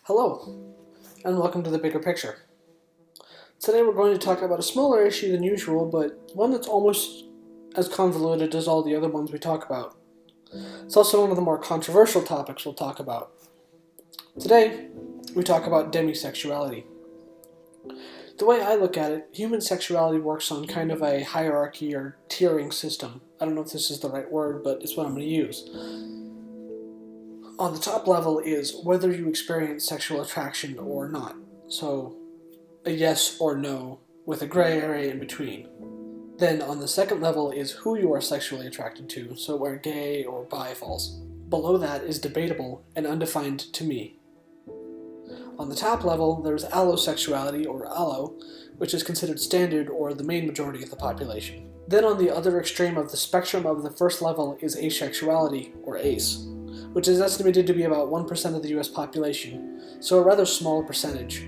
Hello, and welcome to The Bigger Picture. Today we're going to talk about a smaller issue than usual, but one that's almost as convoluted as all the other ones we talk about. It's also one of the more controversial topics we'll talk about. Today, we talk about demisexuality. The way I look at it, human sexuality works on kind of a hierarchy or tiering system. I don't know if this is the right word, but it's what I'm going to use. On the top level is whether you experience sexual attraction or not. So, a yes or no, with a gray area in between. Then on the second level is who you are sexually attracted to, so where gay or bi falls. Below that is debatable and undefined to me. On the top level, there's allosexuality, or allo, which is considered standard or the main majority of the population. Then on the other extreme of the spectrum of the first level is asexuality, or ace, which is estimated to be about 1% of the US population, so a rather small percentage.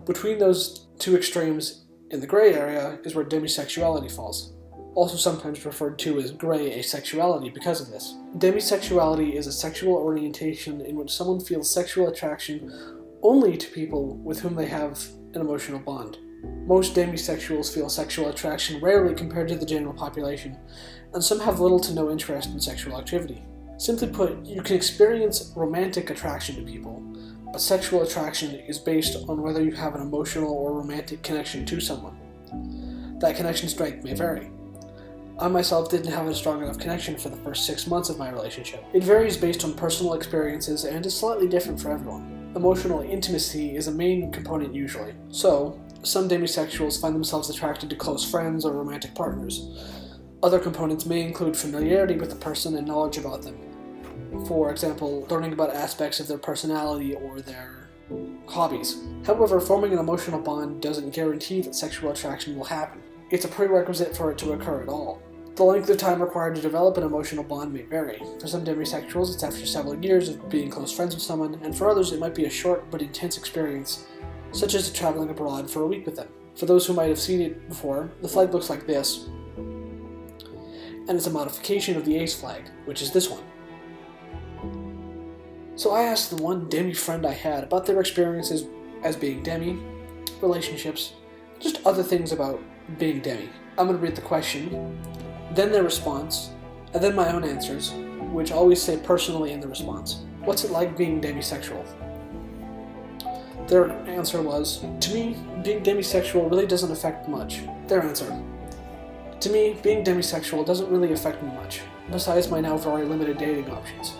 Between those two extremes in the gray area is where demisexuality falls, also sometimes referred to as gray asexuality because of this. Demisexuality is a sexual orientation in which someone feels sexual attraction only to people with whom they have an emotional bond. Most demisexuals feel sexual attraction rarely compared to the general population, and some have little to no interest in sexual activity. Simply put, you can experience romantic attraction to people, but sexual attraction is based on whether you have an emotional or romantic connection to someone. That connection strength may vary. I myself didn't have a strong enough connection for the first 6 months of my relationship. It varies based on personal experiences and is slightly different for everyone. Emotional intimacy is a main component usually. So, some demisexuals find themselves attracted to close friends or romantic partners. Other components may include familiarity with the person and knowledge about them. For example, learning about aspects of their personality or their hobbies. However, forming an emotional bond doesn't guarantee that sexual attraction will happen. It's a prerequisite for it to occur at all. The length of time required to develop an emotional bond may vary. For some demisexuals, it's after several years of being close friends with someone, and for others, it might be a short but intense experience, such as traveling abroad for a week with them. For those who might have seen it before, the flag looks like this, and it's a modification of the ace flag, which is this one. So I asked the one demi friend I had about their experiences as being demi, relationships, just other things about being demi. I'm going to read the question, then their response, and then my own answers, which always say personally in the response. What's it like being demisexual? Their answer was, to me, being demisexual really doesn't affect much. Their answer, to me, being demisexual doesn't really affect me much, besides my now very limited dating options.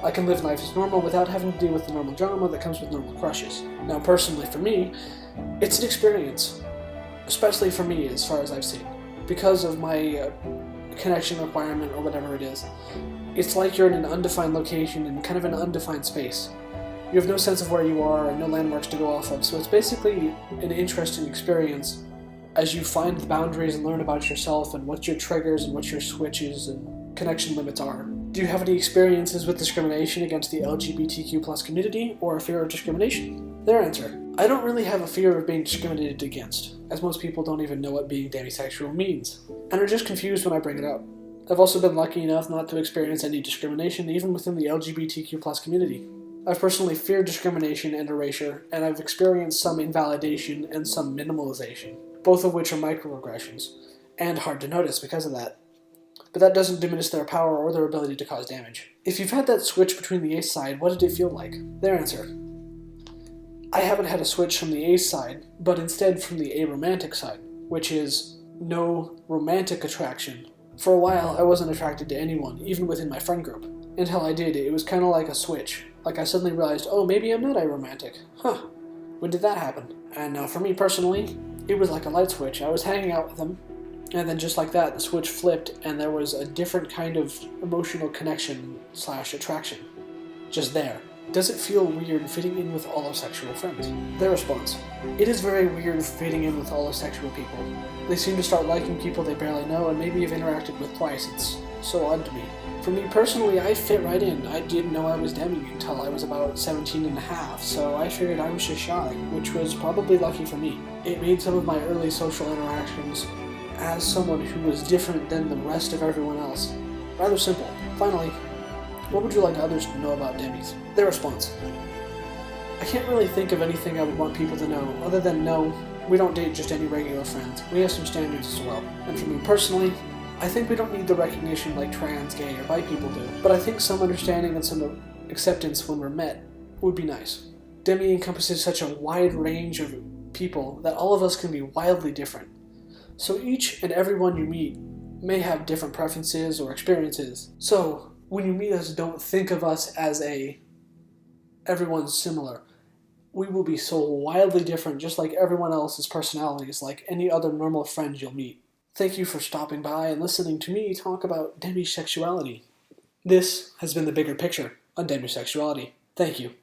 I can live life as normal without having to deal with the normal drama that comes with normal crushes. Now, personally, for me, it's an experience. Especially for me, as far as I've seen. Because of my connection requirement or whatever it is. It's like you're in an undefined location in kind of an undefined space. You have no sense of where you are and no landmarks to go off of, so it's basically an interesting experience as you find the boundaries and learn about yourself and what your triggers and what your switches and connection limits are. Do you have any experiences with discrimination against the LGBTQ+ community or a fear of discrimination? Their answer, I don't really have a fear of being discriminated against, as most people don't even know what being demisexual means, and are just confused when I bring it up. I've also been lucky enough not to experience any discrimination even within the LGBTQ+ community. I've personally feared discrimination and erasure, and I've experienced some invalidation and some minimalization, both of which are microaggressions, and hard to notice because of that. But that doesn't diminish their power or their ability to cause damage. If you've had that switch between the ace side, what did it feel like? Their answer, I haven't had a switch from the ace side, but instead from the aromantic side, which is no romantic attraction. For a while, I wasn't attracted to anyone, even within my friend group. Until I did, it was kind of like a switch. Like I suddenly realized, oh, maybe I'm not aromantic. Huh, when did that happen? And now for me personally, it was like a light switch. I was hanging out with them, and then just like that, the switch flipped, and there was a different kind of emotional connection / attraction. Just there. Does it feel weird fitting in with allosexual friends? Their response, it is very weird fitting in with allosexual people. They seem to start liking people they barely know and maybe have interacted with twice. It's so odd to me. For me personally, I fit right in. I didn't know I was demi until I was about 17 and a half, so I figured I was just shy, which was probably lucky for me. It made some of my early social interactions as someone who was different than the rest of everyone else rather simple. Finally, what would you like others to know about demis? Their response, I can't really think of anything I would want people to know other than no, we don't date just any regular friends. We have some standards as well. And for me personally, I think we don't need the recognition like trans, gay, or bi people do, but I think some understanding and some acceptance when we're met would be nice. Demi encompasses such a wide range of people that all of us can be wildly different. So each and every one you meet may have different preferences or experiences. So when you meet us, don't think of us as everyone's similar. We will be so wildly different, just like everyone else's personalities, like any other normal friend you'll meet. Thank you for stopping by and listening to me talk about demisexuality. This has been The Bigger Picture on demisexuality. Thank you.